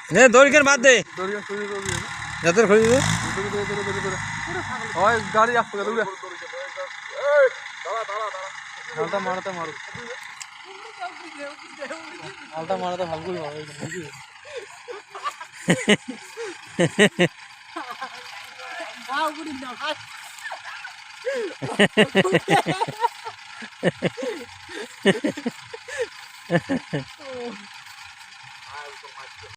নে দড়িকের বাদ দে দড়িয়া শুরু করবি যাতে খড়ি দে হয় গাড়ি আসবে দৌড়া হালটা মারতে মারো হালটা মারতে ভালো করে হবে